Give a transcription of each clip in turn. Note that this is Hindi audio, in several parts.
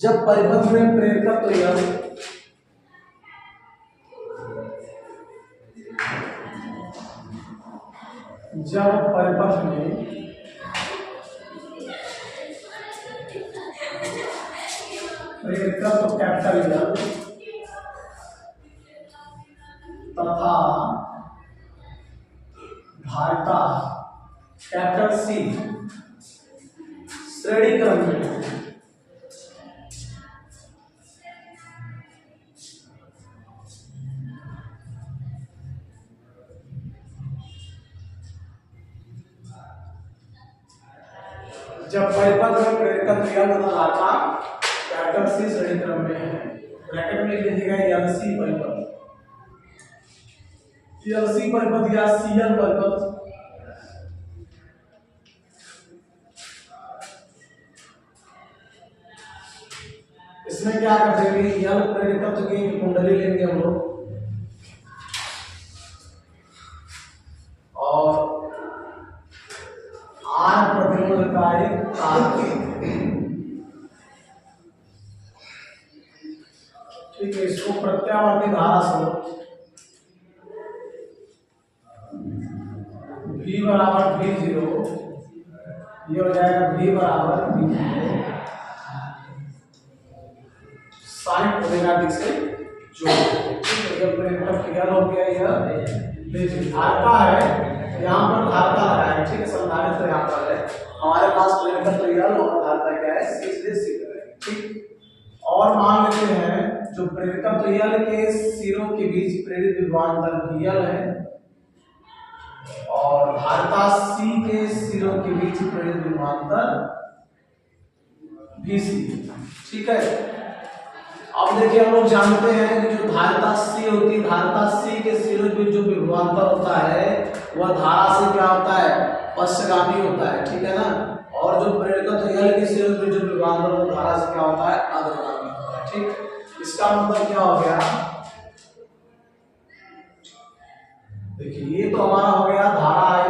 जब परिपथ में प्रेरकत्व यह जब परिपथ में प्रेरकत्व कैपिटल एल तथा धारिता कैपिटल सी श्रेणी क्रम में जब परिपथ में प्रेरकत्व एल तथा धारिता कैपिटल सी श्रेणी क्रम में है, ब्रैकेट में लिख दीजिएगा एल सी परिपथ, एल सी परिपथ या सी एल परिपथ। इसमें क्या कर देंगे, एल प्रेरकत्व की कुंडली लेंगे हम लोग और आर प्रतिरोधकारी तार, ठीक है। इसको प्रत्यावर्ती धारा से V बराबर V0, ये हो जाएगा V बराबर V0 साइन ओमेगा टी से जोड़, ठीक है। जब प्रेरकत्व क्लियर हो गया, यह धारता है, यहाँ पर धारता लगा है, ठीक है। संधारित्र यहाँ पर है, हमारे पास प्रेरकत्व क्लियर और धारता क्या है, सी से सी करेंगे, ठीक। और मान लेते हैं जो प्रेरकत्व एल के सिरों के बीच प्रेरित विभवांतर VL है और धारता सी के सिरों के बीच प्रेरित विभवांतर VC, ठीक है। अब देखिए हम लोग जानते हैं कि जो धारता सी होती है, धारता सी के सिरों के बीच जो विभवांतर होता है वह धारा से क्या होता है, पश्चगामी होता है, ठीक है ना। और जो प्रेरकत्व एल के सिरों के बीच जो विभवांतर होता है धारा से क्या होता है, अग्रगामी होता है, ठीक। इसका मतलब क्या हो गया, देखिए ये तो हमारा हो गया धारा आई,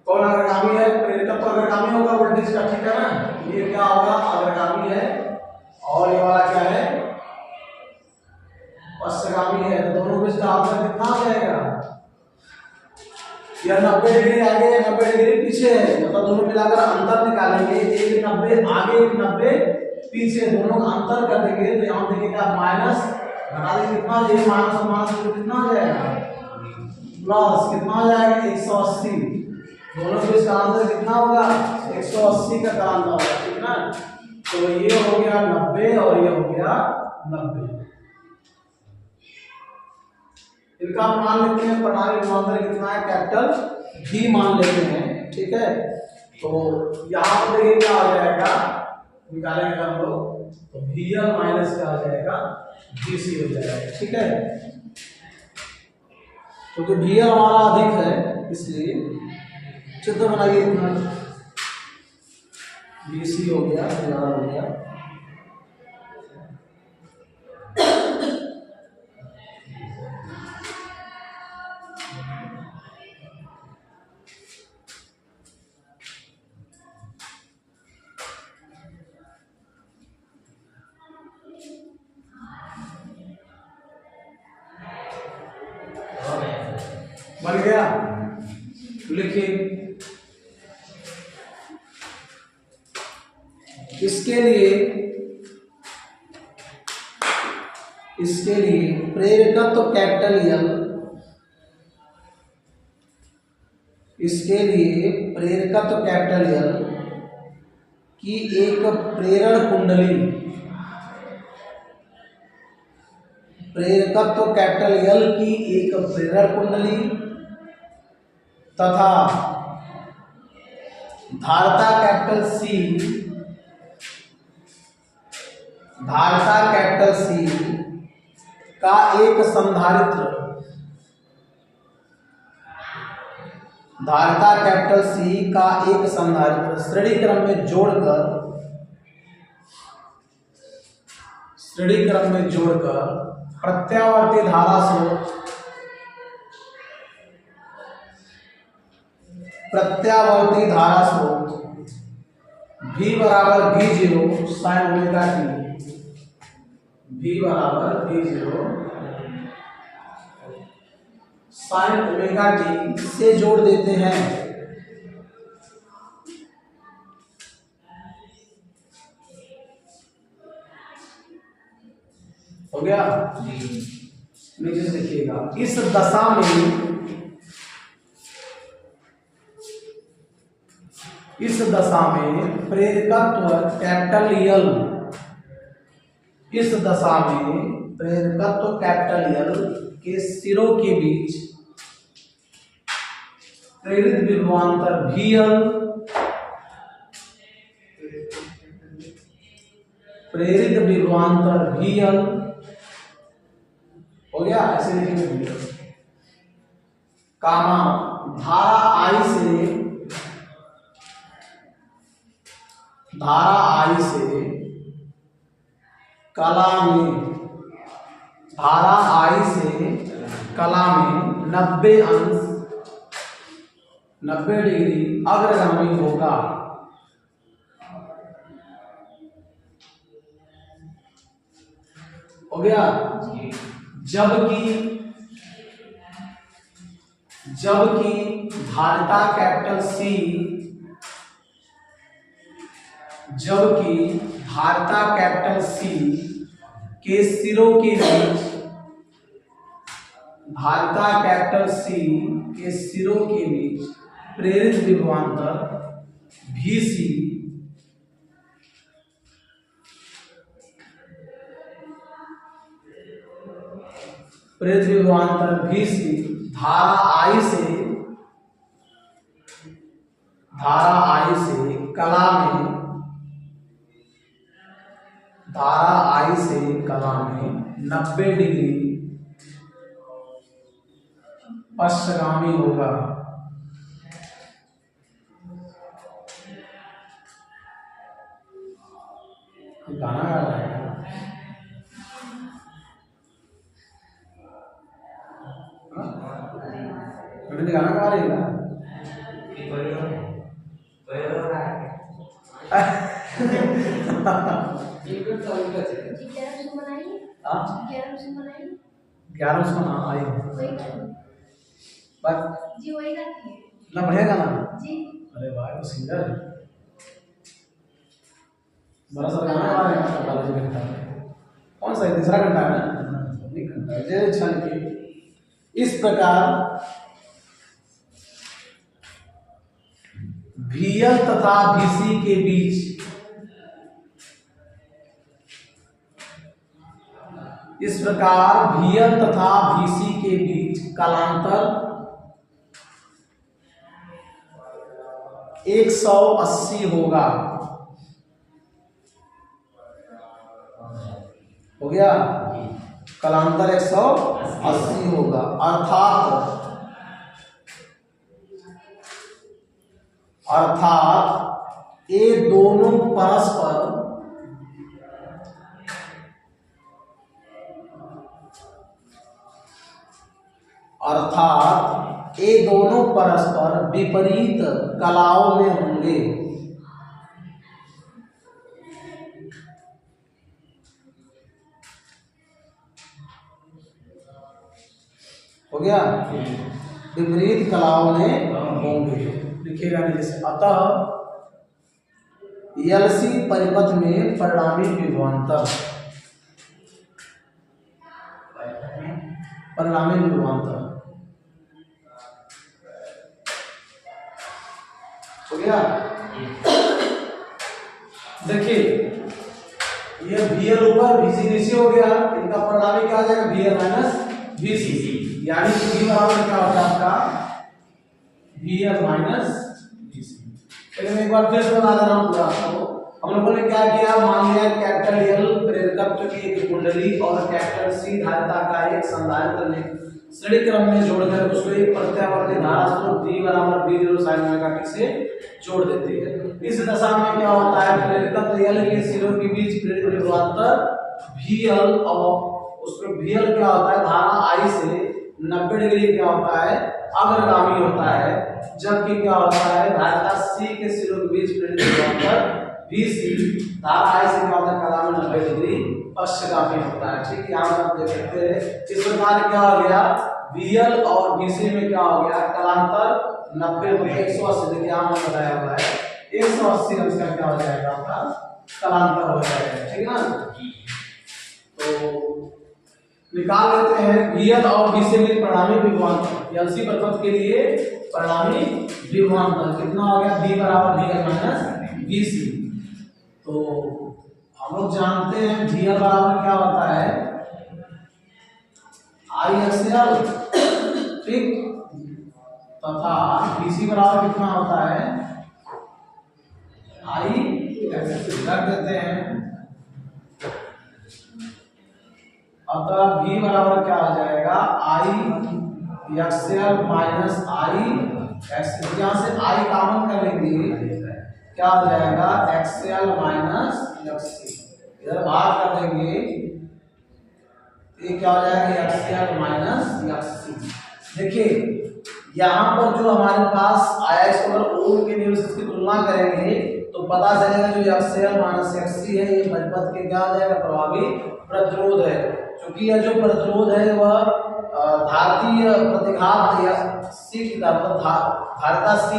कौन अग्रगामी है, प्रेरकत्व अग्रगामी होगा वोल्टेज का, ठीक है ना। ये क्या होगा, अग्रगामी है और ये वाला क्या है, पश्चगामी है, तो दोनों बीच का अंतर कितना आ जाएगा, या 90 डिग्री आगे 90 डिग्री पीछे है, मतलब दोनों मिलाकर अंतर निकालेंगे, एक 90 आगे एक 90 पीछे, दोनों का अंतर कर देंगे तो यहाँ देखिएगा माइनस घटा देंगे, कितना ये माइनस और माइनस कितना हो जाएगा, प्लस कितना हो जाएगा 180, दोनों के बीच का अंतर कितना होगा 180 का अंतर होगा, ठीक ना। तो ये हो गया 90 और ये हो गया 90, इनका मान लेते हैं प्रणाली विभवांतर कितना है, कैपिटल V मान लेते हैं, ठीक है। तो यहाँ पर देखिए क्या हो जाएगा, निकालेंगे हम लोग तो VL माइनस क्या हो जाएगा, VC हो जाएगा, ठीक है। क्योंकि VL हमारा अधिक है इसलिए चित्र बनाइए, इतना VC हो गया, ज्यादा हो गया, बन गया। लिखिए इसके लिए प्रेरकत्व कैपिटल एल, इसके लिए प्रेरकत्व कैपिटल एल की एक प्रेरण कुंडली, प्रेरकत्व कैपिटल एल की एक प्रेरण कुंडली तथा धारता कैपिटल सी, धारता कैपिटल सी का एक संधारित्र, धारता कैपिटल सी का एक संधारित्र श्रेणी क्रम में जोड़कर प्रत्यावर्ती धारा स्रोत, V बराबर V0 sine omega T v बराबर v0 साइन ओमेगा टी से जोड़ देते हैं। हो गया नीचे से लिखिएगा, इस दशा में प्रेरकत्व कैपिटल यल, इस दशा में प्रेरकत्व कैपिटल यल के सिरों के बीच प्रेरित विभवांतर VL, प्रेरित विभवांतर VL हो गया, ऐसे लिखेंगे VL कामा धारा I से कला में, धारा I से कला में 90 अंश 90 डिग्री अग्रगामी होगा। हो गया, जबकि धारिता कैपिटल C, जबकि धारिता कैपिटल C के सिरों के बीच, धारिता कैपिटल C के सिरों के बीच प्रेरित विभवांतर VC प्रेरित विभवांतर VC धारा I से कला में, धारा I से कला में 90 डिग्री पश्चगामी होगा। गाना गा रहा है गाना गा रही है ग्यारह उसमें ना आई जी वही गाती है ना, बढ़िया गाना जी। अरे वाह, तो सिंगर बड़ा सा गाना गा रहे हैं बालाजी घंटा में। कौन सा है? तीसरा घंटा है ना, एक घंटा है। जय छल के इस प्रकार VL तथा VC के बीच, इस प्रकार VL तथा VC के बीच कालांतर 180 होगा। हो गया, कालांतर 180 होगा, अर्थात ये दोनों परस्पर विपरीत कलाओं में होंगे। हो गया, विपरीत कलाओं में होंगे। लिखेगा नहीं जैसे, अतः LC परिपथ में परिणामी विभवांतर, हो गया। देखिए ये VL ऊपर VC नीचे हो गया, इनका परिणामी क्या आ जाएगा VL माइनस VC, यानी कि V बराबर क्या होता है आपका VL माइनस VC। लेकिन एक बार फिर से बता दे रहा हूं पूरा आपको। हम लोगों ने क्या किया, मान लिया कैपिटल L प्रेरकत्व की एक कुंडली और कैपिटल C धारिता का एक संधारित्र ने श्रेणी क्रम में जोड़कर उसको एक प्रत्यावर्ती धारा स्रोत V बराबर V0 sin ओमेगा t से जोड़ देते हैं। इस दशा में क्या होता है, प्रेरकत्व L के सिरों के बीच प्रेरित विभवांतर VL और उसमें VL क्या होता है, धारा I से 90 डिग्री क्या होता है, अग्रगामी होता है, जबकि क्या होता है धारिता C के सिरों के बीच प्रेरित विभवांतर BC धारा I से क्या होता है, कला में 90 डिग्री पक्षगामी होता है। ठीक, यहाँ पर आप देख सकते हैं इस प्रकार क्या हो गया, BL और BC में क्या हो गया, कलांतर 90 हो गया 180। देखिए यहाँ पर बताया हुआ है 180 अंश का क्या हो जाएगा आपका कलांतर हो जाएगा। ठीक है ना, तो निकाल लेते हैं BL और BC में परिणामी विभवांतर। एलसी परिपथ के लिए परिणामी विभवांतर कितना हो गया, B बराबर BL माइनस BC। तो हम लोग जानते हैं BL बराबर क्या होता है, IXL, ठीक, तथा BC बराबर कितना होता है, IXL। रख देते हैं, अतः B बराबर क्या हो जाएगा, IXL माइनस IXL। यहाँ से I कॉमन कर लेंगे, क्या हो जाएगा XL माइनस XC। इधर बाहर कर देंगे, ये क्या हो जाएगा XL माइनस XC। देखिए यहाँ पर जो हमारे पास आया, इसको अगर ओम के नियम से इसकी तुलना करेंगे तो पता चलेगा जो XL माइनस XC है ये परिपथ के क्या हो जाएगा, प्रभावी प्रतिरोध है। क्योंकि यह जो प्रतिरोध है वह धारतीय प्रतिघात या C की धारिता C,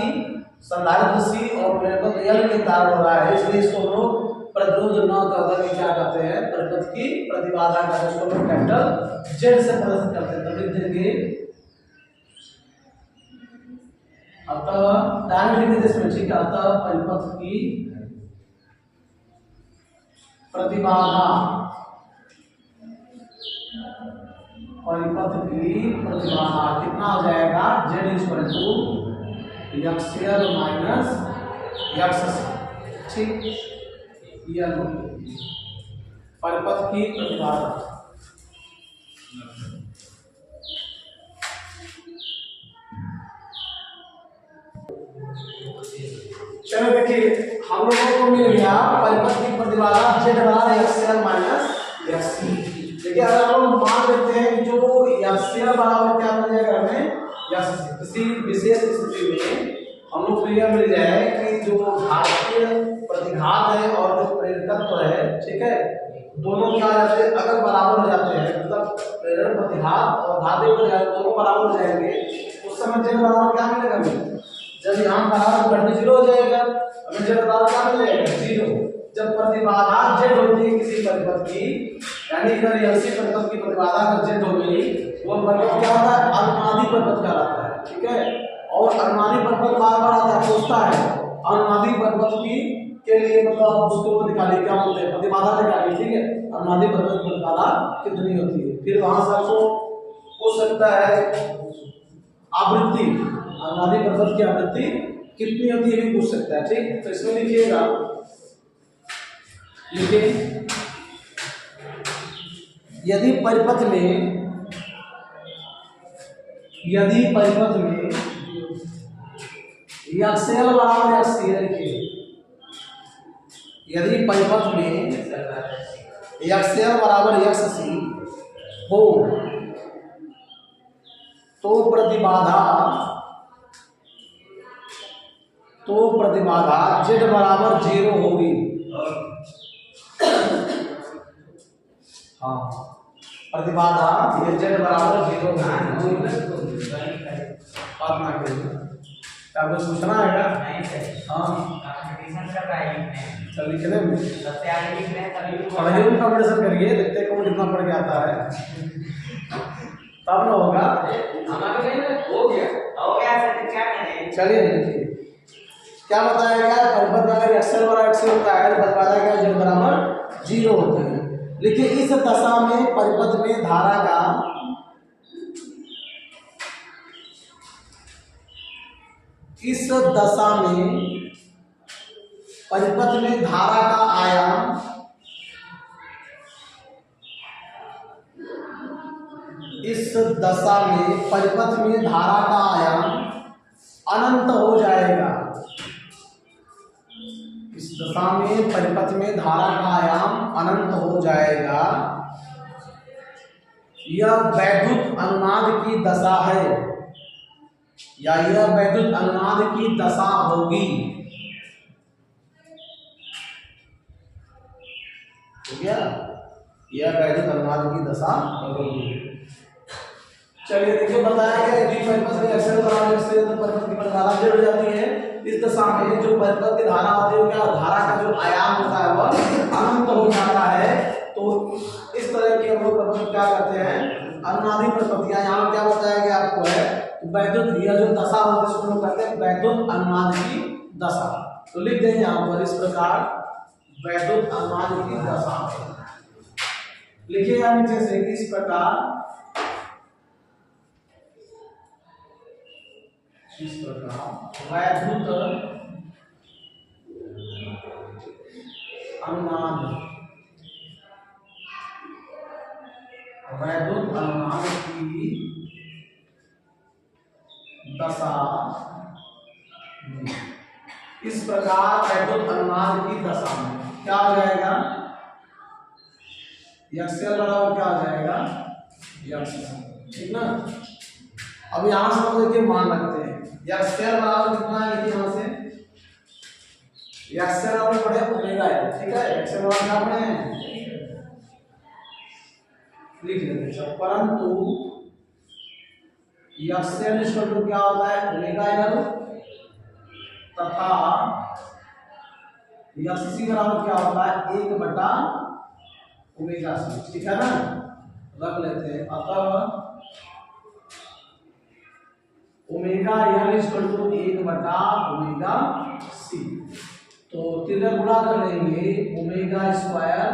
संधारित्र C और प्रेरकत्व L के कारण हो रहा है, इसलिए इसको हम लोग प्रतिरोध न करके क्या करते हैं, परिपथ की प्रतिबाधा का इसको हम कैपिटल Z से प्रदर्शित करते हैं। तो लिख देंगे अतः डायरेक्ट लिख देते हैं, ठीक है, अतः परिपथ की प्रतिबाधा, परिपथ की प्रतिबाधा कितना हो जाएगा, Z equal to XL minus XC। ठीक, यह परिपथ की प्रतिबाधा। चलो देखिए हम लोगों को मिल गया परिपथ की प्रतिबाधा Z बराबर XL माइनस XC। देखिए अगर हम लोग मान लेते हैं कि जो XL बराबर क्या मिल जाएगा हमें, किसी विशेष स्थिति में हम लोग को यह मिल जाए कि जो धात्विक प्रतिघात है और जो प्रेरकत्व है, ठीक है, दोनों क्या हो जाते हैं, अगर बराबर हो जाते हैं, मतलब प्रेरण प्रतिघात और धात्विक प्रतिघात दोनों बराबर हो जाएंगे, उस समय Z बराबर क्या मिलेगा हमें, जब यहाँ बराबर घटने 0 हो जाएगा, हमें Z बराबर क्या मिलेगा 0। जब प्रतिबाधा Z होती है किसी परिपथ की, यानी अगर एलसी परिपथ की प्रतिबाधा अगर Z हो गई, वो परिपथ क्या होता है, अनुनादी परिपथ कहलाता है। ठीक है, और अनुनादी परिपथ बार बार आता है, पूछता है अनुनादी परिपथ की के लिए मतलब उसको निकालिए, क्या बोलते हैं, प्रतिबाधा निकालिए। ठीक है, अनुनादी परिपथ की प्रतिबाधा कितनी होती है, फिर वहां से आपको पूछ सकता है आवृत्ति, अनुनादी परिपथ की आवृत्ति कितनी होती है भी पूछ सकता है। ठीक, तो इसमें लिखिएगा, लिखिए यदि परिपथ में XL बराबर XC है, यदि परिपथ में XL बराबर XC हो तो प्रतिबाधा Z बराबर 0 होगी। हाँ, प्रतिबाधा ये Z बराबर 0 होगी। बात ना करिए, क्या कुछ पूछना है क्या? हाँ, कंपटीशन कर रहा है, चल लिखने में सबसे आगे लिख रहे हैं, तभी कंपटीशन करिए, देखते हैं कौन कितना पढ़ के आता है, तब ना होगा। हमारे हो गया सर, क्या करें। चलिए देखिए क्या बताया गया, परिपथ में अगर XL बराबर XC होता है तो प्रतिबाधा क्या Z बराबर 0 होती है। लेकिन इस दशा में परिपथ में धारा का आयाम अनंत हो जाएगा। इस दशा में परिपथ में धारा का आयाम अनंत हो जाएगा। यह वैद्युत अनुनाद की दशा है, या यह वैद्युत अनुनाद की दशा होगी। हो गया, यह वैद्युत अनुनाद की दशा होगी। चलिए देखिए बताया गया यदि परिपथ में एक्सेल बराबर से तो परिपथ की धारा हो जाती है। इस दशा में जो परिपथ की धारा होती है क्या धारा का जो आयाम होता है वह अनंत हो जाता है। तो इस तरह की हम लोग परिपथ क्या करते हैं अनुनादी परिपथ। यहाँ क्या बताया गया आपको है वैद्युत यह जो दशा होती है उसको हम कहते हैं वैद्युत अनुनाद की दशा। तो लिख देंगे यहाँ पर इस प्रकार वैद्युत अनुनाद की दशा। लिखिएगा नीचे से इस प्रकार वैद्युत अनुनाद की दशा। इस प्रकार वैद्युत अनुनाद की दशा में क्या हो जाएगा एक्सेल बराबर क्या हो जाएगा ठीक ना। अब यहां से हम देखिए मान रखते हैं एक्सेल बराबर कितना है यहां से एक्सेल बराबर पड़े ओमेगा है ठीक है। एक्सेल बराबर क्या पड़े लिख लेते हैं परंतु एक्सेल इक्वल टू क्या होता है ओमेगा एल तथा एक्ससी बराबर क्या होता है 1 बटा ओमेगा सी ठीक है ना। रख लेते हैं अतः ओमेगा एल इक्वल टू 1 बटा ओमेगा सी। तो तीनों गुणा कर लेंगे omega square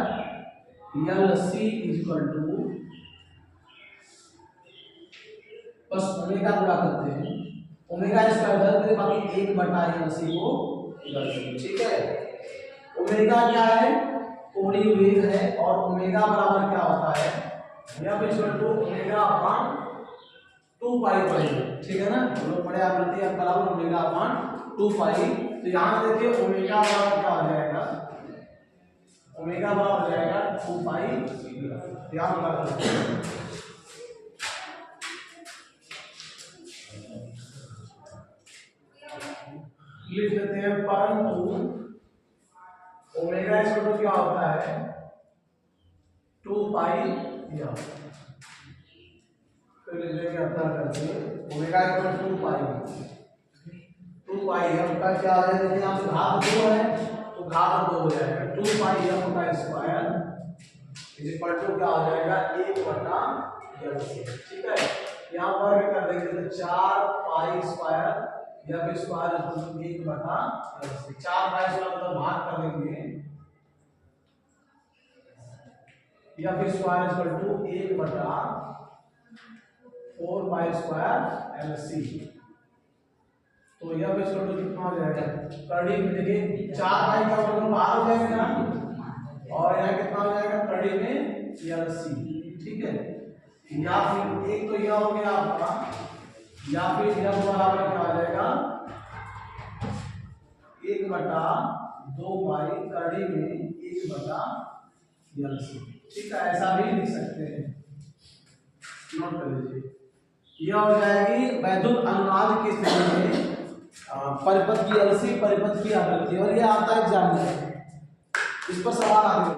L C equal to बस ओमेगा गुणा करते हैं ओमेगा स्क्वायर बदल बाकी 1 बटा एल सी को ठीक है। ओमेगा क्या है कोणीय वेग है और ओमेगा बराबर क्या होता है F equal to omega upon 2 pi पड़ेगा ठीक है ना। लोग बड़े आवृत्ति अब बराबर ओमेगा अपॉन 2 पाई। तो यहाँ देखिए ओमेगा बराबर क्या हो जाएगा ओमेगा बराबर हो जाएगा 2 पाई। ध्यान रखना लिख लेते हैं परंतु ओमेगा इक्वल टू क्या होता है 2 पाई या फिर लिखेंगे अपना करके omega equal to 2 pi M का क्या आ जाएगा यहाँ पे घात 2 है तो घात 2 हो जाएगा 2 पाई एम का स्क्वायर इज इक्वल टू क्या हो जाएगा 1 बटा एल सी ठीक है। यहाँ पर क्या कर देंगे तो 4 पाई स्क्वायर या फिर स्क्वायर इक्वल टू 1 बटा एल सी 4 पाई स्क्वायर मतलब भाग कर देंगे या फिर स्क्वायर इक्वल टू 1 बटा 4 पाई स्क्वायर एल सी। तो यह भी इक्वल टू कितना हो जाएगा करड़ी में देखिए 4 पाई का मतलब बाहर हो जाएगा ना और यहाँ कितना हो जाएगा करड़ी में एल सी ठीक है। या फिर एक तो यह हो गया आपका या फिर यह बराबर क्या आ जाएगा 1 बटा 2 पाई करड़ी में 1 बटा एल सी ठीक है। ऐसा भी लिख सकते हैं नोट कर लीजिए। यह हो जाएगी वैद्युत अनुनाद की स्थिति में परिपथ की एल सी परिपथ की आवृत्ति और यह आता है एग्जाम में इस पर सवाल आते